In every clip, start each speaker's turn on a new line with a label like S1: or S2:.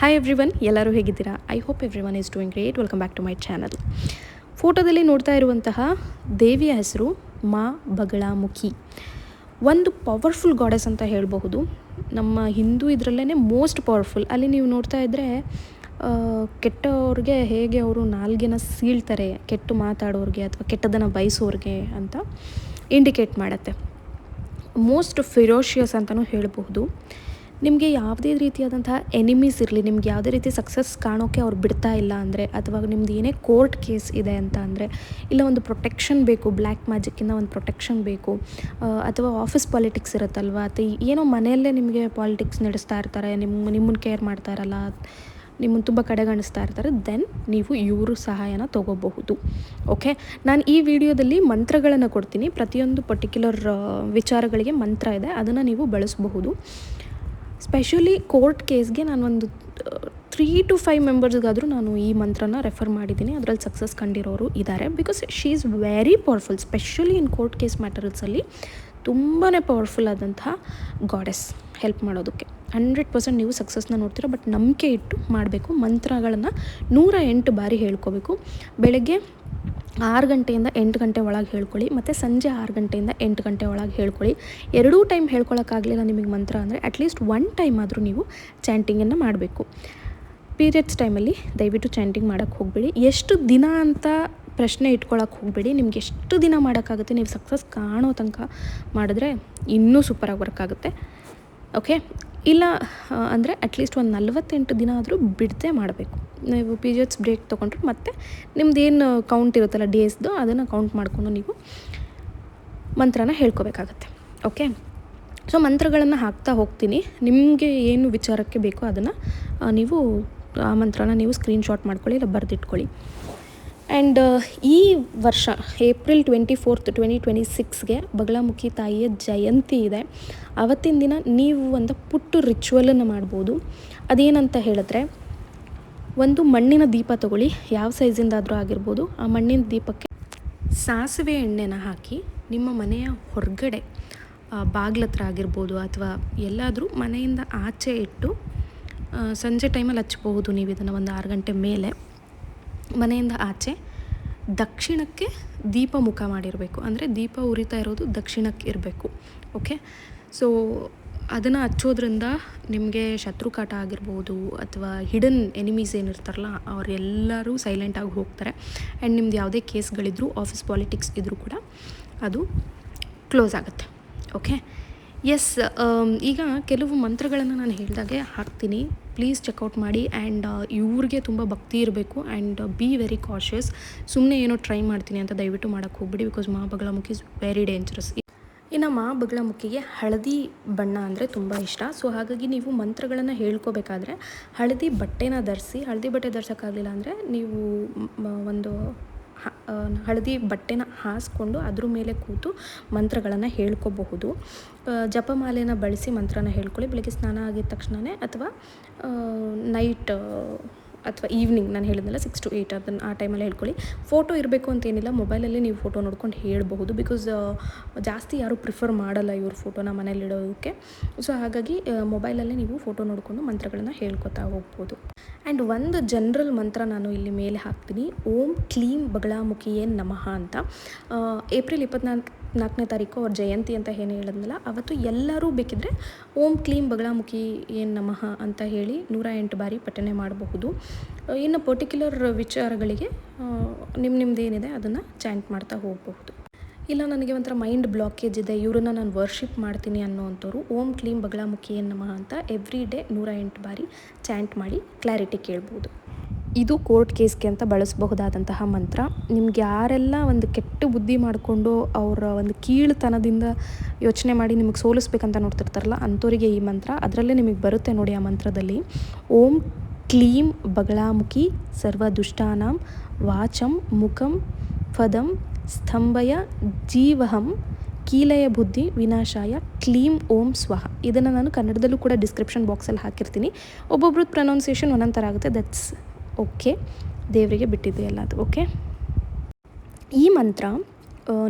S1: Hi everyone, ಎಲ್ಲರೂ ಹೇಗಿದ್ದೀರಾ? I hope everyone is doing great. Welcome back to my channel. ಫೋಟೋದಲ್ಲಿ ನೋಡ್ತಾ ಇರುವಂತಹ ದೇವಿಯ ಹೆಸರು ಮಾ ಬಗಳಾಮುಖಿ. ಒಂದು ಪವರ್ಫುಲ್ ಗಾಡೆಸ್ ಅಂತ ಹೇಳಬಹುದು. ನಮ್ಮ ಹಿಂದೂ ಇದರಲ್ಲೇ ಮೋಸ್ಟ್ ಪವರ್ಫುಲ್. ಅಲ್ಲಿ ನೀವು ನೋಡ್ತಾ ಇದ್ದರೆ ಕೆಟ್ಟವ್ರಿಗೆ ಹೇಗೆ ಅವರು ನಾಲ್ಗೆನ ಸೀಳ್ತಾರೆ, ಕೆಟ್ಟು ಮಾತಾಡೋರಿಗೆ ಅಥವಾ ಕೆಟ್ಟದನ್ನು ಬಯಸೋರಿಗೆ ಅಂತ ಇಂಡಿಕೇಟ್ ಮಾಡುತ್ತೆ. ಮೋಸ್ಟ್ ಫಿರೋಷಿಯಸ್ ಅಂತಲೂ ಹೇಳಬಹುದು. ನಿಮಗೆ ಯಾವುದೇ ರೀತಿಯಾದಂತಹ ಎನಿಮೀಸ್ ಇರಲಿ, ನಿಮ್ಗೆ ಯಾವುದೇ ರೀತಿ ಸಕ್ಸಸ್ ಕಾಣೋಕ್ಕೆ ಅವ್ರು ಬಿಡ್ತಾ ಇಲ್ಲ ಅಂದರೆ, ಅಥವಾ ನಿಮ್ದು ಏನೇ ಕೋರ್ಟ್ ಕೇಸ್ ಇದೆ ಅಂತ ಅಂದರೆ, ಇಲ್ಲ ಒಂದು ಪ್ರೊಟೆಕ್ಷನ್ ಬೇಕು, ಬ್ಲ್ಯಾಕ್ ಮ್ಯಾಜಿಕ್ಕಿಂದ ಒಂದು ಪ್ರೊಟೆಕ್ಷನ್ ಬೇಕು, ಅಥವಾ ಆಫೀಸ್ ಪಾಲಿಟಿಕ್ಸ್ ಇರುತ್ತಲ್ವ, ಅಥವಾ ಏನೋ ಮನೆಯಲ್ಲೇ ನಿಮಗೆ ಪಾಲಿಟಿಕ್ಸ್ ನಡೆಸ್ತಾ ಇರ್ತಾರೆ, ನಿಮ್ಮನ್ನು ಕೇರ್ ಮಾಡ್ತಾ ಇರಲ್ಲ, ನಿಮ್ಮನ್ನು ತುಂಬ ಕಡೆಗಣಿಸ್ತಾ ಇರ್ತಾರೆ, ದೆನ್ ನೀವು ಇವರು ಸಹಾಯನ ತೊಗೋಬಹುದು. ಓಕೆ, ನಾನು ಈ ವಿಡಿಯೋದಲ್ಲಿ ಮಂತ್ರಗಳನ್ನು ಕೊಡ್ತೀನಿ. ಪ್ರತಿಯೊಂದು ಪರ್ಟಿಕ್ಯುಲರ್ ವಿಚಾರಗಳಿಗೆ ಮಂತ್ರ ಇದೆ, ಅದನ್ನು ನೀವು ಬಳಸಬಹುದು. ಸ್ಪೆಷಲಿ ಕೋರ್ಟ್ ಕೇಸ್ಗೆ ನಾನು ಒಂದು 3 to 5 ಮೆಂಬರ್ಸ್ಗಾದರೂ ನಾನು ಈ ಮಂತ್ರನ ರೆಫರ್ ಮಾಡಿದ್ದೀನಿ. ಅದರಲ್ಲಿ ಸಕ್ಸಸ್ ಕಂಡಿರೋರು ಇದ್ದಾರೆ. Because she is very powerful. Specially in court case ಮ್ಯಾಟರ್ಸಲ್ಲಿ ತುಂಬಾ ಪವರ್ಫುಲ್ ಆದಂತಹ ಗಾಡೆಸ್ ಹೆಲ್ಪ್ ಮಾಡೋದಕ್ಕೆ. 100% ನೀವು ಸಕ್ಸಸ್ನ ನೋಡ್ತೀರ. ಬಟ್ ನಂಬಿಕೆ ಇಟ್ಟು ಮಾಡಬೇಕು. ಮಂತ್ರಗಳನ್ನು 108 ಬಾರಿ ಹೇಳ್ಕೋಬೇಕು. ಬೆಳಗ್ಗೆ 6 ಗಂಟೆಯಿಂದ 8 ಗಂಟೆ ಒಳಗೆ ಹೇಳ್ಕೊಳ್ಳಿ, ಮತ್ತು ಸಂಜೆ 6 ಗಂಟೆಯಿಂದ 8 ಗಂಟೆ ಒಳಗೆ ಹೇಳ್ಕೊಳ್ಳಿ. 2 ಟೈಮ್ ಹೇಳ್ಕೊಳ್ಳೋಕ್ಕಾಗಲಿಲ್ಲ ನಿಮಗೆ ಮಂತ್ರ ಅಂದರೆ ಅಟ್ಲೀಸ್ಟ್ 1 ಟೈಮ್ ಆದರೂ ನೀವು ಚಾಂಟಿಂಗನ್ನು ಮಾಡಬೇಕು. ಪೀರಿಯಡ್ಸ್ ಟೈಮಲ್ಲಿ ದಯವಿಟ್ಟು ಚಾಂಟಿಂಗ್ ಮಾಡೋಕ್ಕೆ ಹೋಗಬೇಡಿ. ಎಷ್ಟು ದಿನ ಅಂತ ಪ್ರಶ್ನೆ ಇಟ್ಕೊಳ್ಳೋಕೆ ಹೋಗಬೇಡಿ. ನಿಮ್ಗೆ ಎಷ್ಟು ದಿನ ಮಾಡೋಕ್ಕಾಗುತ್ತೆ, ನೀವು ಸಕ್ಸಸ್ ಕಾಣೋ ತನಕ ಮಾಡಿದ್ರೆ ಇನ್ನೂ ಸೂಪರಾಗಿ ವರ್ಕ್ ಆಗುತ್ತೆ. ಓಕೆ, ಇಲ್ಲ ಅಂದರೆ ಅಟ್ಲೀಸ್ಟ್ ಒಂದು 48 ದಿನ ಆದರೂ ಬಿಡದೆ ಮಾಡಬೇಕು. ನೀವು ಪೀರಿಯಡ್ಸ್ ಬ್ರೇಕ್ ತೊಗೊಂಡ್ರೆ ಮತ್ತೆ ನಿಮ್ದೇನು ಕೌಂಟ್ ಇರುತ್ತಲ್ಲ ಡೇಸ್ದು, ಅದನ್ನು ಕೌಂಟ್ ಮಾಡಿಕೊಂಡು ನೀವು ಮಂತ್ರನ ಹೇಳ್ಕೊಬೇಕಾಗತ್ತೆ. ಓಕೆ, ಸೊ ಮಂತ್ರಗಳನ್ನು ಹಾಕ್ತಾ ಹೋಗ್ತೀನಿ. ನಿಮಗೆ ಏನು ವಿಚಾರಕ್ಕೆ ಬೇಕೋ ಅದನ್ನು ನೀವು ಆ ಮಂತ್ರನ ನೀವು ಸ್ಕ್ರೀನ್ಶಾಟ್ ಮಾಡ್ಕೊಳ್ಳಿ, ಇಲ್ಲ ಬರೆದಿಟ್ಕೊಳ್ಳಿ. ಆ್ಯಂಡ್ ಈ ವರ್ಷ April 24th, 2026ಗೆ ಬಗಳಾಮುಖಿ ತಾಯಿಯ ಜಯಂತಿ ಇದೆ. ಆವತ್ತಿನ ದಿನ ನೀವು ಒಂದು ಪುಟ್ಟ ರಿಚುವಲನ್ನು ಮಾಡ್ಬೋದು. ಅದೇನಂತ ಹೇಳಿದ್ರೆ, ಒಂದು ಮಣ್ಣಿನ ದೀಪ ತಗೊಳ್ಳಿ, ಯಾವ ಸೈಜಿಂದಾದರೂ ಆಗಿರ್ಬೋದು. ಆ ಮಣ್ಣಿನ ದೀಪಕ್ಕೆ ಸಾಸಿವೆ ಎಣ್ಣೆನ ಹಾಕಿ ನಿಮ್ಮ ಮನೆಯ ಹೊರಗಡೆ ಬಾಗ್ಲತ್ರ ಆಗಿರ್ಬೋದು, ಅಥವಾ ಎಲ್ಲಾದರೂ ಮನೆಯಿಂದ ಆಚೆ ಇಟ್ಟು ಸಂಜೆ ಟೈಮಲ್ಲಿ ಹಚ್ಬಹುದು. ನೀವು ಇದನ್ನು ಒಂದು 6 ಗಂಟೆ ಮೇಲೆ ಮನೆಯಿಂದ ಆಚೆ ದಕ್ಷಿಣಕ್ಕೆ ದೀಪ ಮುಖ ಮಾಡಿರಬೇಕು. ಅಂದರೆ ದೀಪ ಉರಿತಾ ಇರೋದು ದಕ್ಷಿಣಕ್ಕೆ ಇರಬೇಕು. ಓಕೆ, ಸೊ ಅದನ್ನು ಹಚ್ಚೋದ್ರಿಂದ ನಿಮಗೆ ಶತ್ರುಕಾಟ ಆಗಿರ್ಬೋದು, ಅಥವಾ ಹಿಡನ್ ಎನಿಮೀಸ್ ಏನಿರ್ತಾರಲ್ಲ ಅವರೆಲ್ಲರೂ ಸೈಲೆಂಟಾಗಿ ಹೋಗ್ತಾರೆ. ಆ್ಯಂಡ್ ನಿಮ್ದು ಯಾವುದೇ ಕೇಸ್ಗಳಿದ್ರೂ, ಆಫೀಸ್ ಪಾಲಿಟಿಕ್ಸ್ ಇದ್ದರೂ ಕೂಡ ಅದು ಕ್ಲೋಸ್ ಆಗುತ್ತೆ. ಓಕೆ, ಎಸ್, ಈಗ ಕೆಲವು ಮಂತ್ರಗಳನ್ನು ನಾನು ಹೇಳಿದಾಗೆ ಹಾಕ್ತೀನಿ. ಪ್ಲೀಸ್ ಚೆಕ್ಔಟ್ ಮಾಡಿ. ಆ್ಯಂಡ್ ಇವ್ರಿಗೆ ತುಂಬ ಭಕ್ತಿ ಇರಬೇಕು. And be very cautious. ಸುಮ್ಮನೆ ಏನೋ ಟ್ರೈ ಮಾಡ್ತೀನಿ ಅಂತ ದಯವಿಟ್ಟು ಮಾಡೋಕ್ಕೆ ಹೋಗ್ಬಿಡಿ. ಬಿಕಾಸ್ ಮಾ ಬಗಳಾಮುಖಿ ಇಸ್ ವೆರಿ ಡೇಂಜರಸ್. ಇನ್ನು ಮಾ ಬಗಳಾಮುಖಿಗೆ ಹಳದಿ ಬಣ್ಣ ಅಂದರೆ ತುಂಬ ಇಷ್ಟ. ಸೊ ಹಾಗಾಗಿ ನೀವು ಮಂತ್ರಗಳನ್ನು ಹೇಳ್ಕೋಬೇಕಾದ್ರೆ ಹಳದಿ ಬಟ್ಟೆನ ಧರಿಸಿ. ಹಳದಿ ಬಟ್ಟೆ ಧರಿಸೋಕ್ಕಾಗಲಿಲ್ಲ ಅಂದರೆ ನೀವು ಒಂದು ಹಳದಿ ಬಟ್ಟೆನ ಹಾಸ್ಕೊಂಡು ಅದ್ರ ಮೇಲೆ ಕೂತು ಮಂತ್ರಗಳನ್ನು ಹೇಳ್ಕೋಬಹುದು. ಜಪಮಾಲೆನ ಬಳಸಿ ಮಂತ್ರನ ಹೇಳ್ಕೊಳ್ಳಿ. ಬೆಳಗ್ಗೆ ಸ್ನಾನ ಆಗಿದ ತಕ್ಷಣವೇ, ಅಥವಾ ನೈಟ್ ಅಥವಾ ಈವ್ನಿಂಗ್, ನಾನು ಹೇಳಿದ್ನಲ್ಲ 6 to 8 ಅದನ್ನು ಆ ಟೈಮಲ್ಲಿ ಹೇಳ್ಕೊಳ್ಳಿ. ಫೋಟೋ ಇರಬೇಕು ಅಂತೇನಿಲ್ಲ, ಮೊಬೈಲಲ್ಲಿ ನೀವು ಫೋಟೋ ನೋಡ್ಕೊಂಡು ಹೇಳಬಹುದು. ಬಿಕಾಸ್ ಜಾಸ್ತಿ ಯಾರೂ ಪ್ರಿಫರ್ ಮಾಡಲ್ಲ ಇವ್ರ ಫೋಟೋನ ಮನೇಲಿಡೋದಕ್ಕೆ. ಸೊ ಹಾಗಾಗಿ ಮೊಬೈಲಲ್ಲೇ ನೀವು ಫೋಟೋ ನೋಡಿಕೊಂಡು ಮಂತ್ರಗಳನ್ನು ಹೇಳ್ಕೊತಾ ಹೋಗ್ಬೋದು. ಆ್ಯಂಡ್ ಒಂದು ಜನರಲ್ ಮಂತ್ರ ನಾನು ಇಲ್ಲಿ ಮೇಲೆ ಹಾಕ್ತೀನಿ. ಓಂ ಕ್ಲೀಂ ಬಗಳಾಮುಖಿಯೇ ನಮಃ ಅಂತ. April 24ನೇ ತಾರೀಕು ಅವ್ರ ಜಯಂತಿ ಅಂತ ಏನು ಹೇಳಿದ್ನಲ್ಲ, ಅವತ್ತು ಎಲ್ಲರೂ ಬೇಕಿದ್ದರೆ ಓಂ ಕ್ಲೀಂ ಬಗಳಾಮುಖಿಯೇ ನಮಃ ಅಂತ ಹೇಳಿ 108 ಬಾರಿ ಪಠನೆ ಮಾಡಬಹುದು. ಇನ್ನು ಪರ್ಟಿಕ್ಯುಲರ್ ವಿಚಾರಗಳಿಗೆ ನಿಮ್ಮದೇನಿದೆ ಅದನ್ನು ಚಾಂಟ್ ಮಾಡ್ತಾ ಹೋಗಬಹುದು. ಇಲ್ಲ ನನಗೆ ಒಂಥರ ಮೈಂಡ್ ಬ್ಲಾಕೇಜ್ ಇದೆ, ಇವ್ರನ್ನ ನಾನು ವರ್ಷಿಪ್ ಮಾಡ್ತೀನಿ ಅನ್ನೋವಂಥವ್ರು ಓಂ ಕ್ಲೀಂ ಬಗಳಾಮುಖಿಯೇ ನಮಃ ಅಂತ ಎವ್ರಿ ಡೇ 108 ಬಾರಿ ಚಾಂಟ್ ಮಾಡಿ ಕ್ಲಾರಿಟಿ ಕೇಳ್ಬೋದು. ಇದು ಕೋರ್ಟ್ ಕೇಸ್ಗೆ ಅಂತ ಬಳಸಬಹುದಾದಂತಹ ಮಂತ್ರ. ನಿಮ್ಗೆ ಯಾರೆಲ್ಲ ಒಂದು ಕೆಟ್ಟ ಬುದ್ಧಿ ಮಾಡಿಕೊಂಡು ಅವರ ಒಂದು ಕೀಳುತನದಿಂದ ಯೋಚನೆ ಮಾಡಿ ನಿಮಗೆ ಸೋಲಿಸ್ಬೇಕಂತ ನೋಡ್ತಿರ್ತಾರಲ್ಲ, ಅಂಥವರಿಗೆ ಈ ಮಂತ್ರ. ಅದರಲ್ಲೇ ನಿಮಗೆ ಬರುತ್ತೆ ನೋಡಿ ಆ ಮಂತ್ರದಲ್ಲಿ, ಓಂ ಕ್ಲೀಂ ಬಗಳಾಮುಖಿ ಸರ್ವದುಷ್ಟಾನಾಂ ವಾಚಂ ಮುಖಂ ಫದಂ ಸ್ತಂಭಯ ಜೀವಹಂ ಕೀಲಯ ಬುದ್ಧಿ ವಿನಾಶಾಯ ಕ್ಲೀಂ ಓಂ ಸ್ವಹ. ಇದನ್ನು ನಾನು ಕನ್ನಡದಲ್ಲೂ ಕೂಡ ಡಿಸ್ಕ್ರಿಪ್ಷನ್ ಬಾಕ್ಸಲ್ಲಿ ಹಾಕಿರ್ತೀನಿ. ಒಬ್ಬೊಬ್ರದ್ದು ಪ್ರೊನೌನ್ಸಿಯೇಷನ್ ಒಂದೊಂದು ಥರ ಆಗುತ್ತೆ. ದಟ್ಸ್ ಓಕೆ, ದೇವರಿಗೆ ಬಿಟ್ಟಿದೆ ಎಲ್ಲ ಅದು. ಓಕೆ, ಈ ಮಂತ್ರ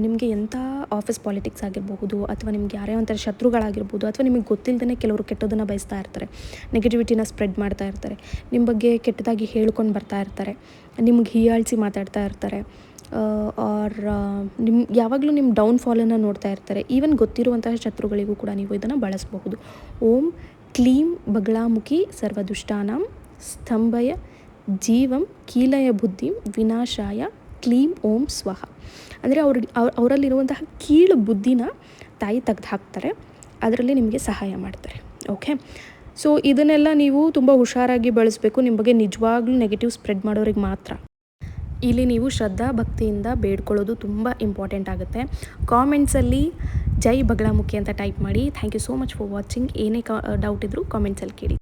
S1: ನಿಮಗೆ ಎಂಥ ಆಫೀಸ್ ಪಾಲಿಟಿಕ್ಸ್ ಆಗಿರಬಹುದು, ಅಥವಾ ನಿಮ್ಗೆ ಯಾರೇ ಒಂಥರ ಶತ್ರುಗಳಾಗಿರ್ಬೋದು, ಅಥವಾ ನಿಮಗೆ ಗೊತ್ತಿಲ್ಲದೇ ಕೆಲವರು ಕೆಟ್ಟದನ್ನು ಬಯಸ್ತಾ ಇರ್ತಾರೆ, ನೆಗೆಟಿವಿಟಿನ ಸ್ಪ್ರೆಡ್ ಮಾಡ್ತಾ ಇರ್ತಾರೆ, ನಿಮ್ಮ ಬಗ್ಗೆ ಕೆಟ್ಟದಾಗಿ ಹೇಳ್ಕೊಂಡು ಬರ್ತಾ ಇರ್ತಾರೆ, ನಿಮ್ಗೆ ಹೀಯಾಳಿಸಿ ಮಾತಾಡ್ತಾ ಇರ್ತಾರೆ, ಆರ್ ಯಾವಾಗಲೂ ನಿಮ್ಮ ಡೌನ್ಫಾಲನ್ನು ನೋಡ್ತಾ ಇರ್ತಾರೆ. ಈವನ್ ಗೊತ್ತಿರುವಂತಹ ಶತ್ರುಗಳಿಗೂ ಕೂಡ ನೀವು ಇದನ್ನು ಬಳಸಬಹುದು. ಓಂ ಕ್ಲೀಂ ಬಗಳಾಮುಖಿ ಸರ್ವದುಷ್ಟಾನಾಂ ಸ್ತಂಭಯ ಜೀವಂ ಕೀಲಯ ಬುದ್ಧಿಂ ವಿನಾಶಾಯ ಕ್ಲೀಂ ಓಂ ಸ್ವಹ. ಅಂದರೆ ಅವರಲ್ಲಿರುವಂತಹ ಕೀಳು ಬುದ್ಧಿನ ತಾಯಿ ತೆಗ್ದು ಹಾಕ್ತಾರೆ, ಅದರಲ್ಲಿ ನಿಮಗೆ ಸಹಾಯ ಮಾಡ್ತಾರೆ. ಓಕೆ, ಸೊ ಇದನ್ನೆಲ್ಲ ನೀವು ತುಂಬ ಹುಷಾರಾಗಿ ಬಳಸಬೇಕು. ನಿಮ್ಮ ಬಗ್ಗೆ ನಿಜವಾಗ್ಲೂ ನೆಗೆಟಿವ್ ಸ್ಪ್ರೆಡ್ ಮಾಡೋರಿಗೆ ಮಾತ್ರ. ಇಲ್ಲಿ ನೀವು ಶ್ರದ್ಧಾ ಭಕ್ತಿಯಿಂದ ಬೇಡ್ಕೊಳ್ಳೋದು ತುಂಬ ಇಂಪಾರ್ಟೆಂಟ್ ಆಗುತ್ತೆ. ಕಾಮೆಂಟ್ಸಲ್ಲಿ ಜೈ ಬಗಳಾಮುಖಿ ಅಂತ ಟೈಪ್ ಮಾಡಿ. Thank you so much for watching. ಏನೇ ಡೌಟ್ ಇದ್ದರೂ ಕಾಮೆಂಟ್ಸಲ್ಲಿ ಕೇಳಿ.